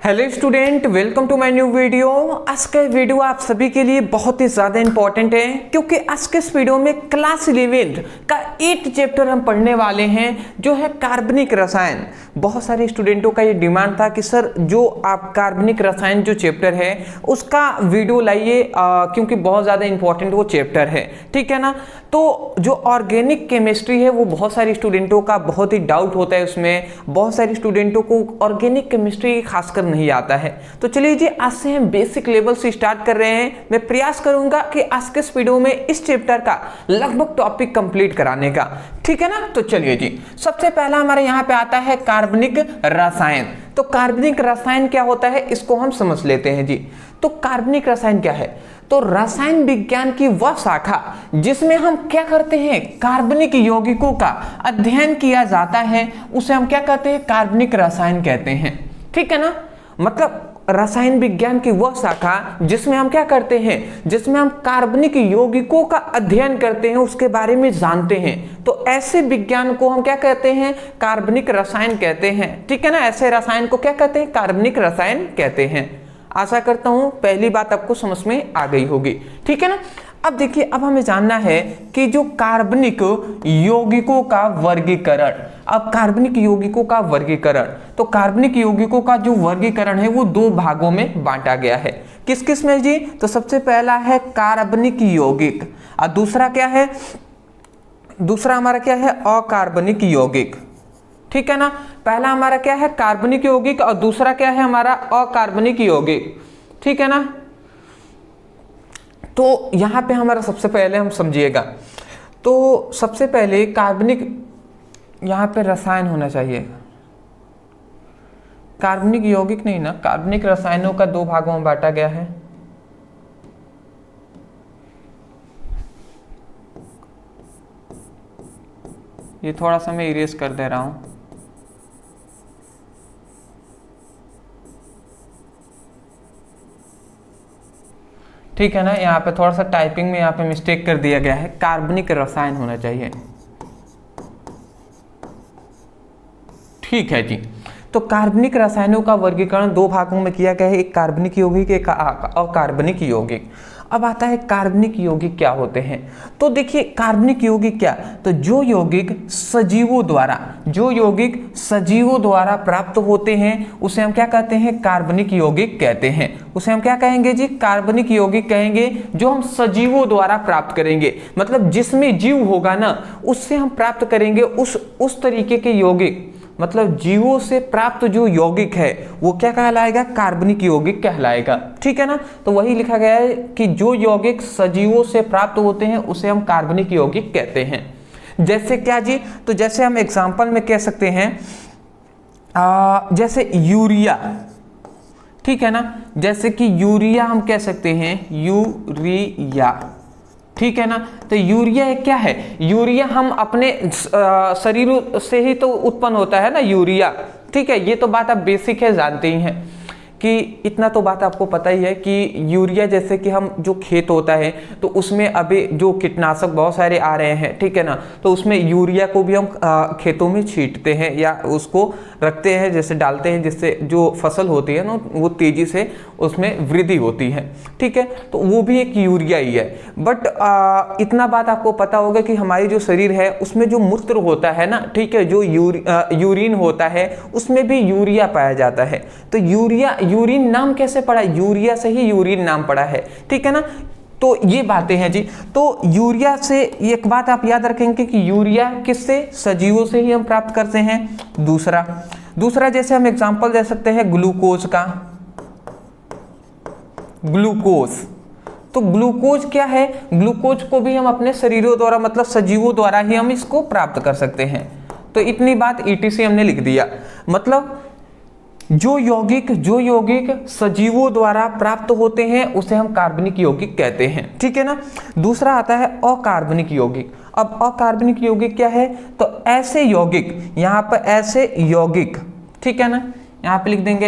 Hello student, welcome to my new video. आज का video आप सभी के लिए बहुत ही ज़्यादा इंपॉर्टेंट है क्योंकि आज के इस वीडियो में क्लास 11 का 8 चैप्टर हम पढ़ने वाले हैं जो है कार्बनिक रसायन। बहुत सारे स्टूडेंटों का ये डिमांड था कि सर जो आप कार्बनिक रसायन जो चैप्टर है उसका वीडियो लाइए क्योंकि बहुत ज़्यादा इंपॉर्टेंट वो चैप्टर है, ठीक है ना। तो जो ऑर्गेनिक केमिस्ट्री है वो बहुत सारे स्टूडेंटों का बहुत ही डाउट होता है, उसमें बहुत सारे स्टूडेंटों को ऑर्गेनिक केमिस्ट्री खासकर नहीं आता है। तो चलिए जी, आज से हम बेसिक लेवल से स्टार्ट कर रहे हैं। मैं प्रयास करूंगा कि आज के इस वीडियो में इस चैप्टर का लगभग टॉपिक कंप्लीट कराने का, ठीक है ना। तो चलिए जी, सबसे पहला हमारे यहाँ पे आता है कार्बनिक रसायन। तो कार्बनिक रसायन क्या होता है इसको हम समझ लेते हैं जी। तो कार्बनिक रसायन क्या है? तो रसायन विज्ञान की वह शाखा जिसमें हम क्या करते हैं, कार्बनिक यौगिकों का अध्ययन किया जाता है, उसे हम क्या कहते हैं, कार्बनिक रसायन कहते हैं, ठीक है ना। मतलब रसायन विज्ञान की वह शाखा जिसमें हम क्या करते हैं, जिसमें हम कार्बनिक यौगिकों का अध्ययन करते हैं, उसके बारे में जानते हैं। तो ऐसे विज्ञान को हम क्या कहते हैं, कार्बनिक रसायन कहते हैं, ठीक है ना। ऐसे रसायन को क्या कहते हैं, कार्बनिक रसायन कहते हैं। आशा करता हूं पहली बात आपको समझ में आ गई होगी, ठीक है ना। अब देखिए, अब हमें जानना है कि जो कार्बनिक यौगिकों का वर्गीकरण, अब कार्बनिक यौगिकों का वर्गीकरण, तो कार्बनिक यौगिकों का जो वर्गीकरण है वो दो भागों में बांटा गया है। किस किस में जी? तो सबसे पहला है कार्बनिक यौगिक और दूसरा क्या है, दूसरा हमारा क्या है, अकार्बनिक यौगिक, ठीक है ना। पहला हमारा क्या है, कार्बनिक यौगिक और दूसरा क्या है हमारा, अकार्बनिक यौगिक, ठीक है ना। तो यहां पे हमारा सबसे पहले हम समझिएगा, तो सबसे पहले कार्बनिक यहां पे रसायन होना चाहिए, कार्बनिक यौगिक नहीं ना, कार्बनिक रसायनों का दो भागों में बांटा गया है। ये थोड़ा सा मैं इरेज कर दे रहा हूं। ठीक है ना, यहाँ पे थोड़ा सा टाइपिंग में यहाँ पे मिस्टेक कर दिया गया है, कार्बनिक रसायन होना चाहिए, ठीक है जी। तो कार्बनिक रसायनों का वर्गीकरण दो भागों में किया गया है, एक कार्बनिक यौगिक, एक अकार्बनिक यौगिक। अब आता है कार्बनिक यौगिक क्या होते हैं। तो देखिए कार्बनिक यौगिक क्या, तो जो यौगिक सजीवों द्वारा, जो यौगिक सजीवों द्वारा प्राप्त होते हैं उसे हम क्या कहते हैं, कार्बनिक यौगिक कहते हैं। उसे हम क्या कहेंगे जी, कार्बनिक यौगिक कहेंगे, जो हम सजीवों द्वारा प्राप्त करेंगे, मतलब जिसमें जीव होगा ना उससे हम प्राप्त करेंगे उस तरीके के यौगिक, मतलब जीवों से प्राप्त जो यौगिक है वो क्या कहलाएगा, कार्बनिक यौगिक कहलाएगा, ठीक है ना। तो वही लिखा गया है कि जो यौगिक सजीवों से प्राप्त होते हैं उसे हम कार्बनिक यौगिक कहते हैं। जैसे क्या जी, तो जैसे हम एग्जांपल में कह सकते हैं जैसे यूरिया, ठीक है ना, जैसे कि यूरिया हम कह सकते हैं, यूरिया, ठीक है ना। तो यूरिया क्या है, यूरिया हम अपने शरीर से ही तो उत्पन्न होता है ना यूरिया, ठीक है। ये तो बात आप बेसिक है, जानते ही हैं कि इतना तो बात आपको पता ही है कि यूरिया, जैसे कि हम जो खेत होता है तो उसमें अभी जो कीटनाशक बहुत सारे आ रहे हैं, ठीक है ना, तो उसमें यूरिया को भी हम खेतों में छींटते हैं या उसको रखते हैं, जैसे डालते हैं, जिससे जो फसल होती है ना वो तेजी से उसमें वृद्धि होती है, ठीक है। तो वो भी एक यूरिया ही है। बट इतना बात आपको पता होगा कि हमारी जो शरीर है उसमें जो मूत्र होता है ना, ठीक है, जो यूरिन होता है उसमें भी यूरिया पाया जाता है। तो यूरिन नाम कैसे पड़ा, यूरिया से ही यूरिन नाम पड़ा है, ठीक है ना। तो ये बातें हैं जी। तो यूरिया से एक बात आप याद रखेंगे कि यूरिया किससे, सजीवों से ही हम प्राप्त करते हैं। दूसरा जैसे हम एग्जांपल दे सकते हैं ग्लूकोज का, ग्लूकोज। तो ग्लूकोज क्या है, ग्लूकोज को भी हम अपने शरीरों द्वारा, मतलब सजीवों द्वारा ही हम इसको प्राप्त कर सकते हैं। तो इतनी बात ETC हमने लिख दिया, मतलब जो यौगिक सजीवों द्वारा प्राप्त होते हैं उसे हम कार्बनिक यौगिक कहते हैं, ठीक है ना। दूसरा आता है अकार्बनिक यौगिक। अब अकार्बनिक यौगिक क्या है, तो ऐसे यौगिक, यहाँ पर ऐसे यौगिक, ठीक है ना, यहाँ पे लिख देंगे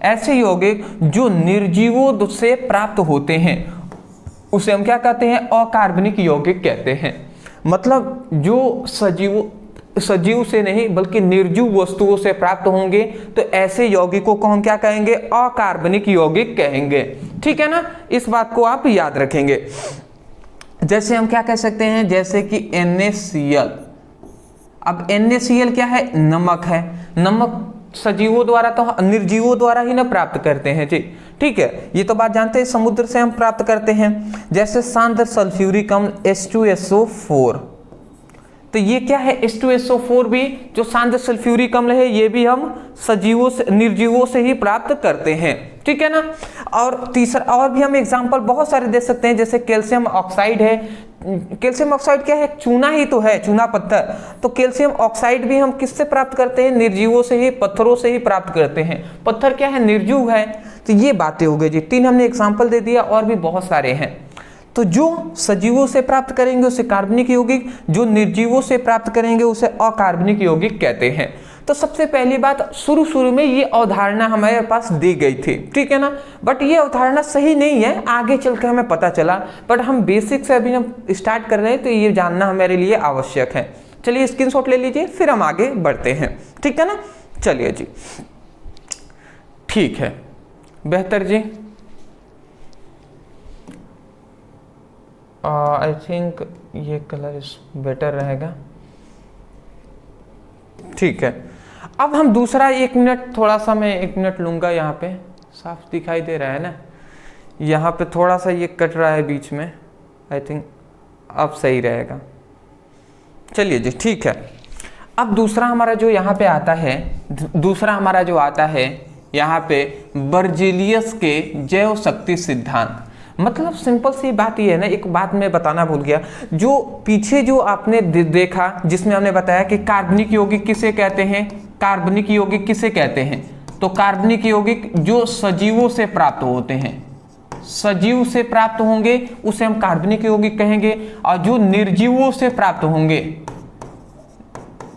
ऐसे यौगिक जो निर्जीवों से प्राप्त होते हैं उसे हम क्या कहते हैं, अकार्बनिक यौगिक कहते हैं। मतलब जो सजीवों सजीव से नहीं बल्कि निर्जीव वस्तुओं से प्राप्त होंगे तो ऐसे यौगिकों को हम क्या कहेंगे, अकार्बनिक यौगिक कहेंगे। ठीक है ना, इस बात को आप याद रखेंगे। जैसे हम क्या कह सकते हैं, जैसे कि NaCl। अब NaCl क्या है, नमक है। नमक सजीवों द्वारा तो निर्जीवों द्वारा ही ना प्राप्त करते हैं जी। ठीक है, ये तो बात जानते हैं, समुद्र से हम प्राप्त करते हैं। जैसे सांद्र सल्फ्यूरिक अम्ल H2SO4, तो ये क्या है, H2SO4 भी जो सांद्र सल्फ्यूरिक अम्ल है ये भी हम सजीवों से निर्जीवों से ही प्राप्त करते हैं। ठीक है ना। और तीसरा, और भी हम एग्जांपल बहुत सारे दे सकते हैं, जैसे कैल्शियम ऑक्साइड है। कैल्शियम ऑक्साइड क्या है, चूना ही तो है, चूना पत्थर। तो कैल्शियम ऑक्साइड भी हम किससे प्राप्त करते हैं, निर्जीवों से ही, पत्थरों से ही प्राप्त करते हैं। पत्थर क्या है, निर्जीव है। तो ये बातें हो गई जी, 3 हमने एग्जाम्पल दे दिया, और भी बहुत सारे हैं। तो जो सजीवों से प्राप्त करेंगे उसे कार्बनिक यौगिक, जो निर्जीवों से प्राप्त करेंगे उसे अकार्बनिक यौगिक कहते हैं। तो सबसे पहली बात, शुरू में ये अवधारणा हमारे पास दी गई थी। ठीक है ना, बट ये अवधारणा सही नहीं है, आगे चलकर हमें पता चला। बट हम बेसिक से अभी हम स्टार्ट कर रहे हैं, तो ये जानना हमारे लिए आवश्यक है। चलिए स्क्रीनशॉट ले लीजिए, फिर हम आगे बढ़ते हैं। ठीक है ना, चलिए जी, ठीक है, बेहतर जी। आई थिंक ये कलर इस बेटर रहेगा। ठीक है, अब हम दूसरा 1 मिनट, थोड़ा सा मैं 1 मिनट लूंगा। यहाँ पे साफ दिखाई दे रहा है ना, यहाँ पे थोड़ा सा ये कट रहा है बीच में, आई थिंक अब सही रहेगा। चलिए जी, ठीक है। अब दूसरा हमारा जो यहाँ पे आता है, दूसरा हमारा जो आता है यहाँ पे बर्जीलियस के जैव शक्ति सिद्धांत। मतलब सिंपल सी बात ये है ना, एक बात मैं बताना भूल गया, जो पीछे जो आपने देखा जिसमें हमने बताया कि कार्बनिक यौगिक किसे कहते हैं, कार्बनिक यौगिक किसे कहते हैं, तो कार्बनिक यौगिक जो सजीवों से प्राप्त होते हैं, सजीव से प्राप्त होंगे उसे हम कार्बनिक यौगिक कहेंगे, और जो निर्जीवों से प्राप्त होंगे,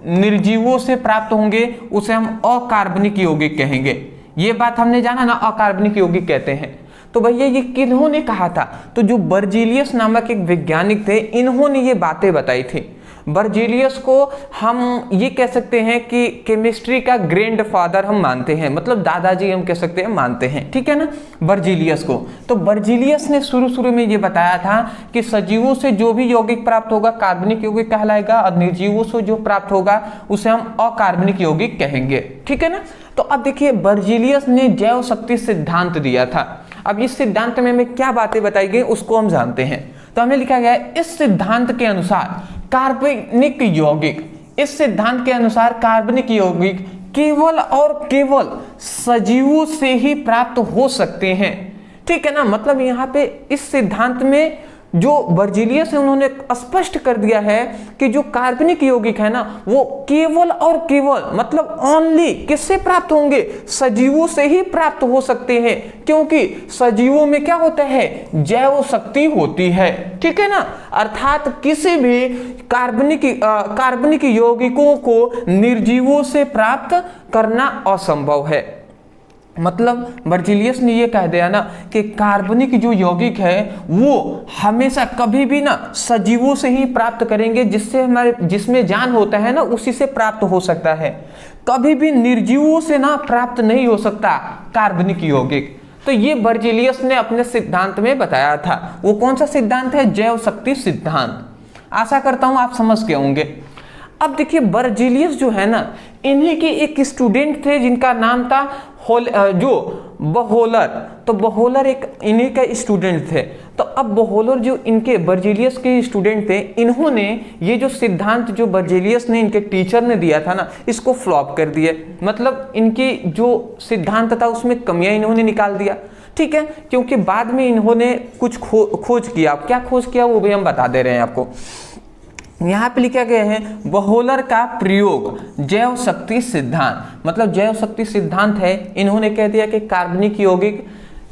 निर्जीवों से प्राप्त होंगे उसे हम अकार्बनिक यौगिक कहेंगे। ये बात हमने जाना ना, अकार्बनिक यौगिक कहते हैं। तो भैया ये किन्होंने कहा था, तो जो बर्जीलियस नामक एक वैज्ञानिक थे, इन्होंने ये बातें बताई थी। बर्जीलियस को हम ये कह सकते हैं कि केमिस्ट्री का ग्रैंडफादर हम मानते हैं, मतलब दादाजी हम कह सकते हैं, मानते हैं। ठीक है ना, बर्जीलियस को। तो बर्जीलियस ने शुरू में ये बताया था कि सजीवों से जो भी यौगिक प्राप्त होगा कार्बनिक यौगिक कहलाएगा, और निर्जीवों से जो प्राप्त होगा उसे हम अकार्बनिक यौगिक कहेंगे। ठीक है ना। तो अब देखिए, बर्जीलियस ने जैव शक्ति सिद्धांत दिया था। अब इस सिद्धांत में हमें क्या बातें बताई गई उसको हम जानते हैं। तो हमें लिखा गया है, इस सिद्धांत के अनुसार कार्बनिक यौगिक, इस सिद्धांत के अनुसार कार्बनिक यौगिक केवल और केवल सजीवों से ही प्राप्त हो सकते हैं। ठीक है ना, मतलब यहाँ पे इस सिद्धांत में जो बर्जीलियस है उन्होंने स्पष्ट कर दिया है कि जो कार्बनिक यौगिक है ना, वो केवल और केवल मतलब ओनली किससे प्राप्त होंगे, सजीवों से ही प्राप्त हो सकते हैं, क्योंकि सजीवों में क्या होता है, जैव शक्ति होती है। ठीक है ना, अर्थात किसी भी कार्बनिक यौगिकों को निर्जीवों से प्राप्त करना असंभव है। मतलब बर्जीलियस ने ये कह दिया ना कि कार्बनिक जो यौगिक है वो हमेशा कभी भी ना सजीवों से ही प्राप्त करेंगे, जिससे हमारे जिसमें जान होता है ना उसी से प्राप्त हो सकता है, कभी भी निर्जीवों से ना प्राप्त नहीं हो सकता कार्बनिक यौगिक। तो ये बर्जीलियस ने अपने सिद्धांत में बताया था। वो कौन सा सिद्धांत है, जैव शक्ति सिद्धांत। आशा करता हूं आप समझ के होंगे। अब देखिए, बर्जीलियस जो है ना, इन्हीं के एक स्टूडेंट थे जिनका नाम था जो बहोलर। तो बहोलर एक इन्हीं का स्टूडेंट थे। तो अब बहोलर जो इनके बर्जीलियस के स्टूडेंट थे, इन्होंने ये जो सिद्धांत जो बर्जीलियस ने इनके टीचर ने दिया था ना, इसको फ्लॉप कर दिया। मतलब इनकी जो सिद्धांत था उसमें कमियां इन्होंने निकाल दिया। ठीक है, क्योंकि बाद में इन्होंने कुछ खोज किया। क्या खोज किया वो भी हम बता दे रहे हैं आपको। यहाँ पे लिखा गया है, बहोलर का प्रयोग जैव शक्ति सिद्धांत। मतलब जैव शक्ति सिद्धांत है, इन्होंने कह दिया कि कार्बनिक यौगिक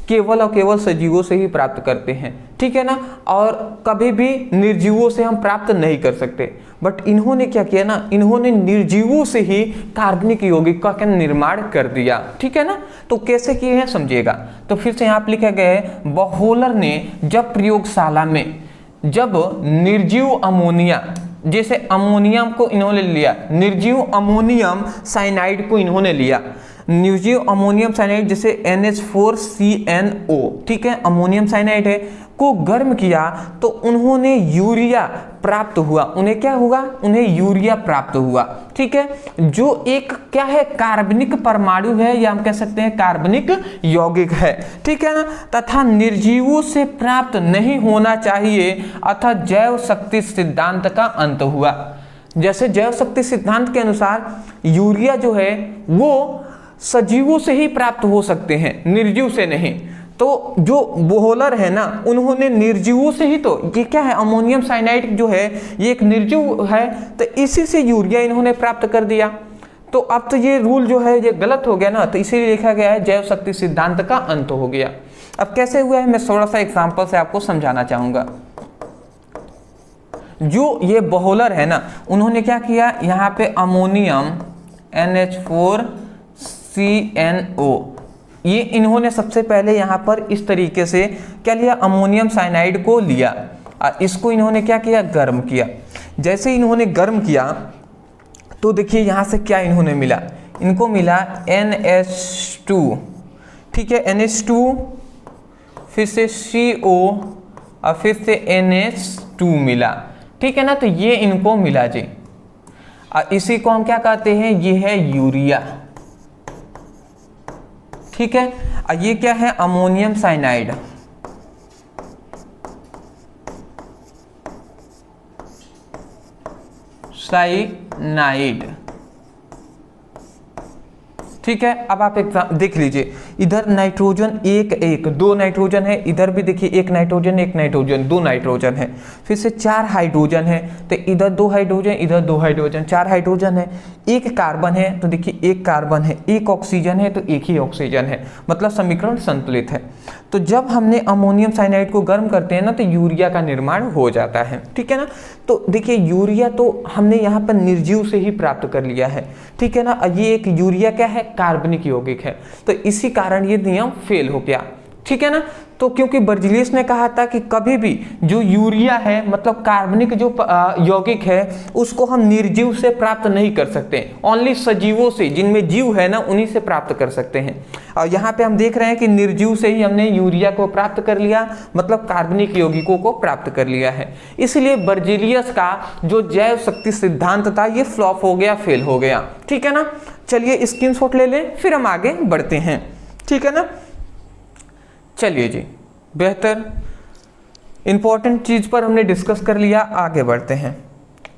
केवल और केवल सजीवों से ही प्राप्त करते हैं। ठीक है ना, और कभी भी निर्जीवों से हम प्राप्त नहीं कर सकते। बट इन्होंने क्या किया ना, इन्होंने निर्जीवों से ही कार्बनिक यौगिक का निर्माण कर दिया। ठीक है ना, तो कैसे किए हैं समझिएगा। तो फिर से यहाँ पे लिखा गया है, बहोलर ने जब प्रयोगशाला में जब निर्जीव अमोनिया जैसे अमोनियम को इन्होंने लिया, निर्जीव अमोनियम साइनाइड को इन्होंने लिया, निर्जीव अमोनियम साइनाइड जैसे NH4CnO, ठीक है, अमोनियम साइनाइड है, को गर्म किया तो उन्होंने यूरिया प्राप्त हुआ। उन्हें क्या हुआ? उन्हें यूरिया प्राप्त हुआ, ठीक है, जो एक क्या है, कार्बनिक परमाणु है, या हम कह सकते हैं कार्बनिक यौगिक है, ठीक है ना, तथा निर्जीवों से प्राप्त नहीं होना चाहिए, अतः जैव शक्ति सिद्धांत का अंत हुआ। जैसे जैव शक्ति सिद्धांत के अनुसार यूरिया जो है वो सजीवों से ही प्राप्त हो सकते हैं, निर्जीव से नहीं। तो जो बोहलर है ना, उन्होंने निर्जीवों से ही, तो ये क्या है, अमोनियम साइनाइड जो है ये एक निर्जीव है, तो इसी से यूरिया इन्होंने प्राप्त कर दिया। तो अब तो ये रूल जो है ये गलत हो गया ना, तो इसीलिए लिखा गया है जैव शक्ति सिद्धांत का अंत हो गया। अब कैसे हुआ है मैं थोड़ा सा एग्जाम्पल से आपको समझाना चाहूंगा। जो ये बोहलर है ना, उन्होंने क्या किया, यहाँ पे अमोनियम NH4CnO, ये इन्होंने सबसे पहले यहाँ पर इस तरीके से क्या लिया, अमोनियम साइनाइड को लिया, इसको इन्होंने क्या किया, गर्म किया। जैसे इन्होंने गर्म किया तो देखिए यहाँ से क्या इन्होंने मिला, इनको मिला NH2, ठीक है, NH2, फिर से CO और फिर से NH2 मिला, ठीक है ना, तो ये इनको मिला जी। इसी को हम क्या कहते हैं, ये है यूरिया, ठीक है। ये क्या है, अमोनियम साइनाइड, ठीक है। अब आप एग्जाम देख लीजिए, इधर नाइट्रोजन एक दो नाइट्रोजन है, इधर भी देखिए एक नाइट्रोजन दो नाइट्रोजन है, फिर से 4 हाइड्रोजन है, तो इधर 2 हाइड्रोजन, इधर 2 हाइड्रोजन, 4 हाइड्रोजन है, एक कार्बन है, तो देखिए एक कार्बन है, एक ऑक्सीजन है, तो एक ही ऑक्सीजन है, मतलब समीकरण संतुलित है। तो जब हमने अमोनियम साइनाइड को गर्म करते हैं ना, तो यूरिया का निर्माण हो जाता है, ठीक है ना। तो देखिए यूरिया तो हमने यहाँ पर निर्जीव से ही प्राप्त कर लिया है, ठीक है ना। ये एक यूरिया क्या है, कार्बनिक यौगिक है, तो इसी कारण ये नियम फेल हो गया, ठीक है ना। तो क्योंकि बर्जीलियस ने कहा था कि कभी भी जो यूरिया है, मतलब कार्बनिक जो यौगिक है, उसको हम निर्जीव से प्राप्त नहीं कर सकते, ओनली सजीवों से, जिनमें जीव है ना, उन्हीं से प्राप्त कर सकते हैं। और यहाँ पे हम देख रहे हैं कि निर्जीव से ही हमने यूरिया को प्राप्त कर लिया, मतलब कार्बनिक यौगिकों को प्राप्त कर लिया है। इसलिए बर्जीलियस का जो जैव शक्ति सिद्धांत था ये फ्लॉप हो गया, फेल हो गया, ठीक है ना। चलिए स्क्रीनशॉट ले लें, फिर हम आगे बढ़ते हैं, ठीक है ना। चलिए जी, बेहतर इंपॉर्टेंट चीज पर हमने डिस्कस कर लिया, आगे बढ़ते हैं।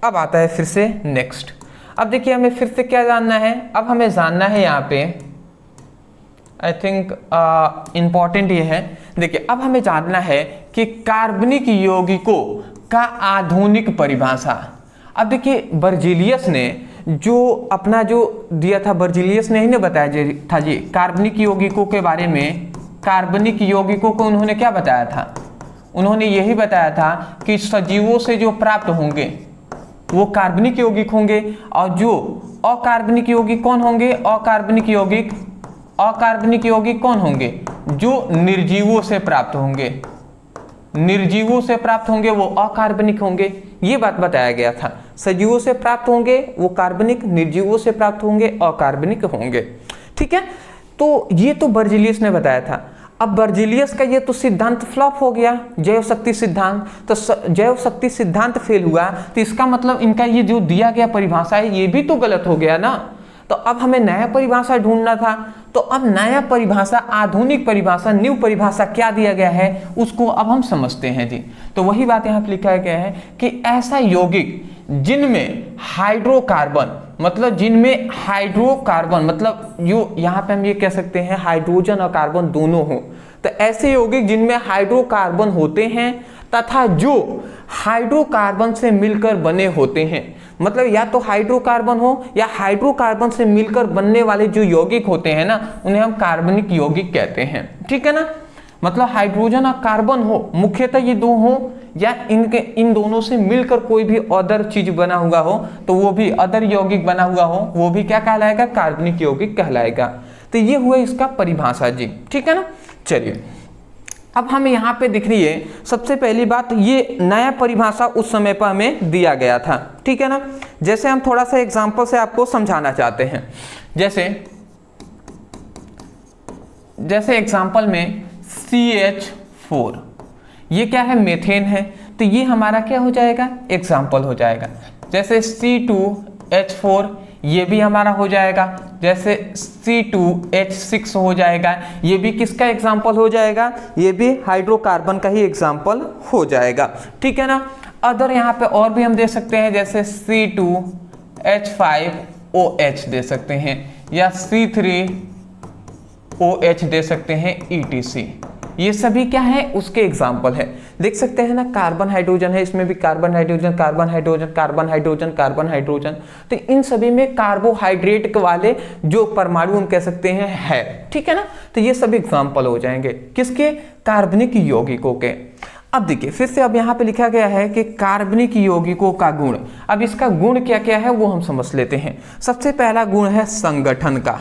अब आता है फिर से नेक्स्ट। अब देखिए हमें फिर से क्या जानना है, अब हमें जानना है यहाँ पे, आई थिंक इंपॉर्टेंट ये है, देखिए अब हमें जानना है कि कार्बनिक यौगिकों का आधुनिक परिभाषा। अब देखिए बर्जीलियस ने जो अपना जो दिया था, बर्जीलियस ने ही ने बताया था जी कार्बनिक यौगिकों के बारे में। कार्बनिक यौगिकों को उन्होंने क्या बताया था, उन्होंने यही बताया था कि सजीवों से जो प्राप्त होंगे वो कार्बनिक यौगिक होंगे, और जो अकार्बनिक यौगिक कौन होंगे, अकार्बनिक यौगिक कौन होंगे, जो निर्जीवों से प्राप्त होंगे, निर्जीवों से प्राप्त होंगे वो अकार्बनिक होंगे, ये बात बताया गया था। सजीवों से प्राप्त होंगे वो कार्बनिक, निर्जीवों से प्राप्त होंगे अकार्बनिक होंगे, ठीक है। तो ये तो बर्जीलियस ने बताया था। अब बर्जीलियस का ये तो सिद्धांत फ्लॉप हो गया, जैव शक्ति सिद्धांत, तो जैव शक्ति सिद्धांत फेल हुआ, तो इसका मतलब इनका ये जो दिया गया परिभाषा है ये भी तो गलत हो गया ना। तो अब हमें नया परिभाषा ढूंढना था, तो अब नया परिभाषा, आधुनिक परिभाषा, न्यू परिभाषा क्या दिया गया है उसको अब हम समझते हैं जी। तो वही बात यहाँ पे लिखा गया है कि ऐसा यौगिक जिनमें हाइड्रोकार्बन, मतलब जिनमें हाइड्रोकार्बन, मतलब जो यहाँ पे हम ये कह सकते हैं हाइड्रोजन और कार्बन दोनों हो, तो ऐसे यौगिक जिनमें हाइड्रोकार्बन होते हैं तथा जो हाइड्रोकार्बन से मिलकर बने होते हैं, मतलब या तो हाइड्रोकार्बन हो या हाइड्रोकार्बन से मिलकर बनने वाले जो यौगिक होते हैं ना, उन्हें हम कार्बनिक यौगिक कहते हैं, ठीक है ना। मतलब हाइड्रोजन और कार्बन हो, मुख्यतः ये दो हो, या इन दोनों से मिलकर कोई भी अदर चीज बना हुआ हो, तो वो भी अदर यौगिक बना हुआ हो, वो भी क्या कहलाएगा, कार्बनिक यौगिक कहलाएगा। तो ये हुआ इसका परिभाषा जी, ठीक है ना। चलिए अब हमें यहाँ पे दिख रही है सबसे पहली बात, ये नया परिभाषा उस समय पर हमें दिया गया था, ठीक है ना। जैसे हम थोड़ा सा एग्जांपल से आपको समझाना चाहते हैं, जैसे एग्जांपल में CH4, ये क्या है, मेथेन है, तो ये हमारा क्या हो जाएगा, एग्जाम्पल हो जाएगा। जैसे C2H4, ये भी हमारा हो जाएगा। जैसे C2H6 हो जाएगा, ये भी किसका एग्जाम्पल हो जाएगा, ये भी हाइड्रोकार्बन का ही एग्जाम्पल हो जाएगा, ठीक है ना। अदर यहाँ पे और भी हम दे सकते हैं, जैसे C2H5OH दे सकते हैं, या C3OH दे सकते हैं, ETC। ये सभी क्या है, उसके एग्जाम्पल है। देख सकते हैं ना, कार्बन हाइड्रोजन है, इसमें भी carbon hydrogen, carbon hydrogen, carbon hydrogen, carbon hydrogen, तो इन सभी में कार्बोहाइड्रेट वाले जो परमाणु हम कह सकते हैं है, ठीक है ना। तो ये सभी एग्जाम्पल हो जाएंगे किसके, कार्बनिक यौगिकों के। अब देखिए फिर से, अब यहाँ पे लिखा गया है कि कार्बनिक यौगिकों का गुण। अब इसका गुण क्या क्या है वो हम समझ लेते हैं। सबसे पहला गुण है संगठन का।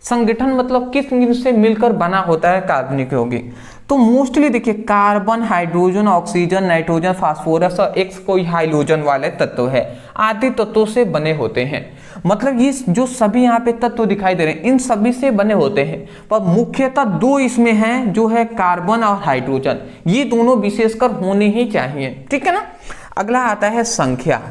संगठन मतलब किस से मिलकर बना होता है कार्बनिक यौगिक। तो मोस्टली देखिए, carbon, hydrogen, oxygen, nitrogen, phosphorus और एक कोई हाइड्रोजन वाले तत्व है, आदि तत्वों से बने होते हैं। मतलब ये जो सभी यहाँ पे तत्व दिखाई दे रहे हैं, इन सभी से बने होते हैं, पर मुख्यतः दो इसमें हैं, जो है कार्बन और हाइड्रोजन। ये दोनों विशेषकर होने ही चाहिए, ठीक है ना। अगला आता है संख्या।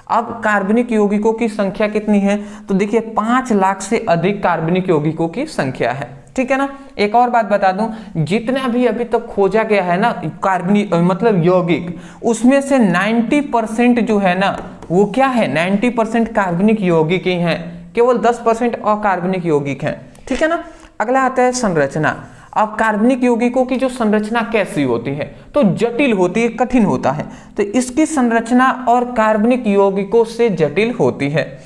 अब कार्बनिक यौगिकों की संख्या कितनी है, तो देखिए 5 लाख से अधिक कार्बनिक यौगिकों की संख्या है, ठीक है ना। एक और बात बता दूं, जितना भी अभी तक खोजा गया है ना कार्बनिक मतलब यौगिक, उसमें से 90% जो है ना वो क्या है, 90% कार्बनिक यौगिक ही हैं, केवल 10% अकार्बनिक यौगिक हैं, ठीक है ना। अगला आता है संरचना। अब कार्बनिक यौगिकों की जो संरचना कैसी होती है, तो जटिल होती है, कठिन होता है। तो इसकी संरचना और कार्बनिक यौगिकों से जटिल होती है।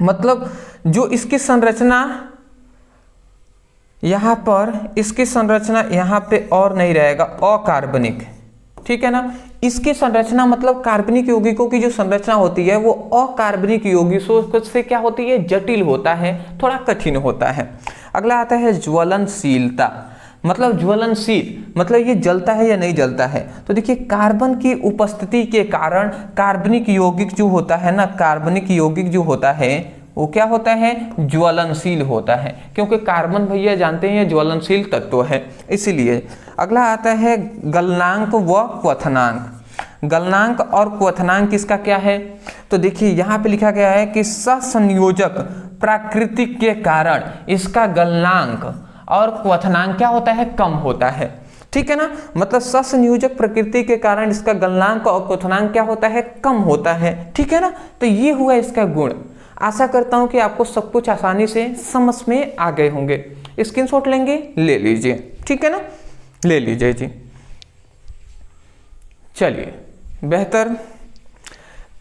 मतलब जो इसकी संरचना यहां पर, इसकी संरचना यहां पे और नहीं रहेगा, अकार्बनिक, ठीक है ना। इसकी संरचना मतलब कार्बनिक यौगिकों की जो संरचना होती है वो अकार्बनिक यौगिकों से क्या होती है, जटिल होता है, थोड़ा कठिन होता है। अगला आता है ज्वलनशीलता। मतलब ज्वलनशील मतलब ये जलता है या नहीं जलता है। तो देखिए कार्बन की उपस्थिति के कारण कार्बनिक यौगिक जो होता है ना, कार्बनिक यौगिक जो होता है वो क्या होता है, ज्वलनशील होता है, क्योंकि कार्बन भैया जानते हैं ज्वलनशील तत्व है, इसीलिए। अगला आता है गलनांक व क्वथनांक। गलनांक और क्वथनांक इसका क्या है, तो देखिए यहाँ पे लिखा गया है कि सहसंयोजक प्रकृति के कारण इसका गलनांक और क्वथनांक क्या होता है, कम होता है, ठीक है ना। मतलब सहसंयोजक प्रकृति के कारण इसका गलनांक और क्वथनांक क्या होता है, कम होता है, ठीक है ना। तो ये हुआ इसका गुण। आशा करता हूं कि आपको सब कुछ आसानी से समझ में आ गए होंगे। स्क्रीनशॉट लेंगे, ले लीजिए, ठीक है ना, ले लीजिए जी। चलिए बेहतर।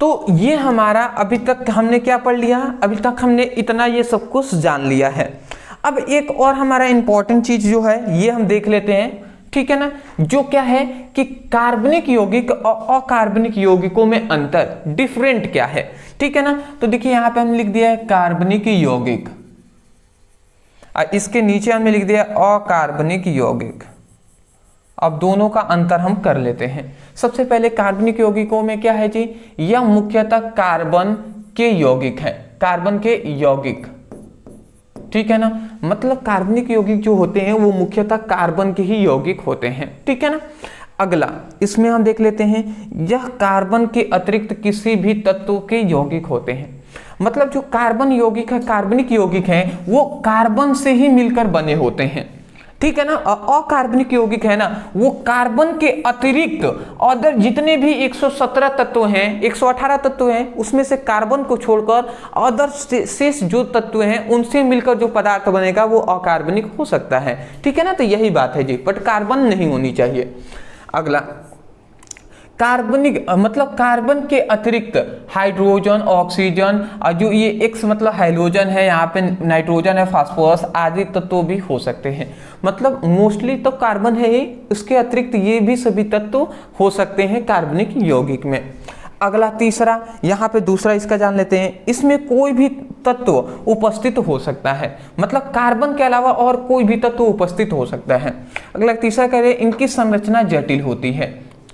तो ये हमारा अभी तक हमने क्या पढ़ लिया, अभी तक हमने इतना ये सब कुछ जान लिया है। अब एक और हमारा इंपॉर्टेंट चीज जो है ये हम देख लेते हैं, ठीक है ना, जो क्या है कि कार्बनिक यौगिक और अकार्बनिक यौगिकों में अंतर, डिफरेंट क्या है, ठीक है ना। तो देखिए यहां पे हम लिख दिया है कार्बनिक यौगिक, इसके नीचे हमने लिख दिया अकार्बनिक यौगिक। अब दोनों का अंतर हम कर लेते हैं। सबसे पहले कार्बनिक यौगिकों में क्या है जी, यह मुख्यतः कार्बन के यौगिक है, कार्बन के यौगिक, ठीक है ना। मतलब कार्बनिक यौगिक जो होते हैं वो मुख्यतः कार्बन के ही यौगिक होते हैं, ठीक है ना। अगला इसमें हम देख लेते हैं, यह कार्बन के अतिरिक्त किसी भी तत्व के यौगिक होते हैं। मतलब जो कार्बन यौगिक है, कार्बनिक यौगिक हैं, वो कार्बन से ही मिलकर बने होते हैं, ठीक है ना। अकार्बनिक यौगिक है ना, वो कार्बन के अतिरिक्त अदर जितने भी 117 तत्व हैं, 118 तत्व हैं, उसमें से कार्बन को छोड़कर अदर शेष जो तत्व हैं उनसे मिलकर जो पदार्थ बनेगा वो अकार्बनिक हो सकता है, ठीक है ना। तो यही बात है जी, बट कार्बन नहीं होनी चाहिए। अगला कार्बनिक मतलब कार्बन के अतिरिक्त हाइड्रोजन, ऑक्सीजन और जो ये एक्स मतलब हाइड्रोजन है, यहाँ पे नाइट्रोजन है, फास्फोरस आदि तत्व भी हो सकते हैं। मतलब मोस्टली तो कार्बन है ही, उसके अतिरिक्त ये भी सभी तत्व हो सकते हैं कार्बनिक यौगिक में। अगला तीसरा, यहाँ पे दूसरा इसका जान लेते हैं, इसमें कोई भी तत्व उपस्थित हो सकता है, मतलब कार्बन के अलावा और कोई भी तत्व उपस्थित हो सकता है। अगला तीसरा कह रहे हैं इनकी संरचना जटिल होती है।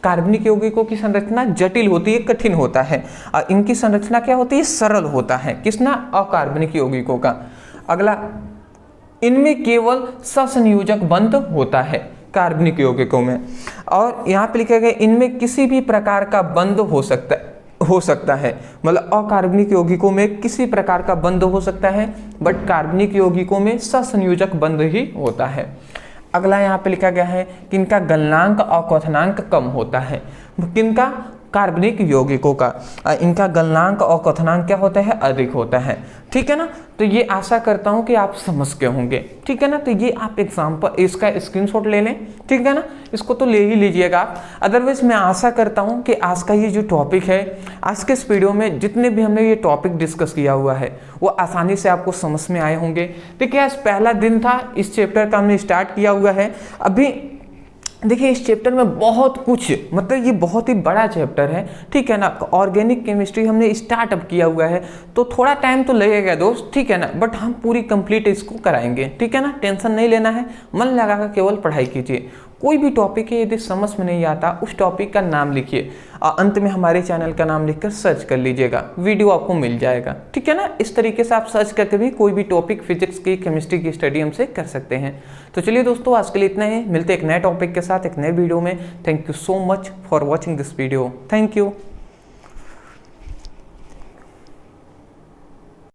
कार्बनिक यौगिकों की संरचना जटिल होती है, कठिन होता है, और इनकी संरचना क्या होती है, सरल होता है। किसना? अकार्बनिक यौगिकों का। अगला, इनमें केवल ससंयोजक बंध होता है कार्बनिक यौगिकों में, और यहाँ पे लिखा गया इनमें किसी भी प्रकार का बंध हो सकता है, मतलब अकार्बनिक यौगिकों में किसी प्रकार का बंध हो सकता है, बट कार्बनिक यौगिकों में ससंयोजक बंध ही होता है। अगला यहाँ पे लिखा गया है कि इनका गलनांक और क्वथनांक कम होता है। किनका? कार्बनिक यौगिकों का। इनका गलनांक और क्वथनांक क्या होता है? अधिक होता है। ठीक है ना, तो ये आशा करता हूँ कि आप समझ गए होंगे। ठीक है ना, तो ये आप एग्जाम्पल इसका स्क्रीनशॉट ले लें। ठीक है ना, इसको तो ले ही लीजिएगा आप। अदरवाइज मैं आशा करता हूँ कि आज का ये जो टॉपिक है, आज के इस वीडियो में जितने भी हमने ये टॉपिक डिस्कस किया हुआ है वो आसानी से आपको समझ में आए होंगे। देखिए आज पहला दिन था, इस चैप्टर का हमने स्टार्ट किया हुआ है। अभी देखिए इस चैप्टर में बहुत कुछ, मतलब ये बहुत ही बड़ा चैप्टर है। ठीक है ना, ऑर्गेनिक केमिस्ट्री हमने स्टार्टअप किया हुआ है, तो थोड़ा टाइम तो लगेगा दोस्त। ठीक है ना, बट हम पूरी कंप्लीट इसको कराएंगे। ठीक है ना, टेंशन नहीं लेना है, मन लगाकर केवल पढ़ाई कीजिए। कोई भी टॉपिक है यदि समझ में नहीं आता, उस टॉपिक का नाम लिखिए और अंत में हमारे चैनल का नाम लिखकर सर्च कर लीजिएगा, वीडियो आपको मिल जाएगा। ठीक है ना, इस तरीके से आप सर्च करके भी कोई भी टॉपिक फिजिक्स की, केमिस्ट्री की स्टडी हमसे कर सकते हैं। तो चलिए दोस्तों, आज के लिए इतना ही। मिलते हैं एक नए टॉपिक के साथ एक नए वीडियो में। Thank you so much for watching this video. Thank you.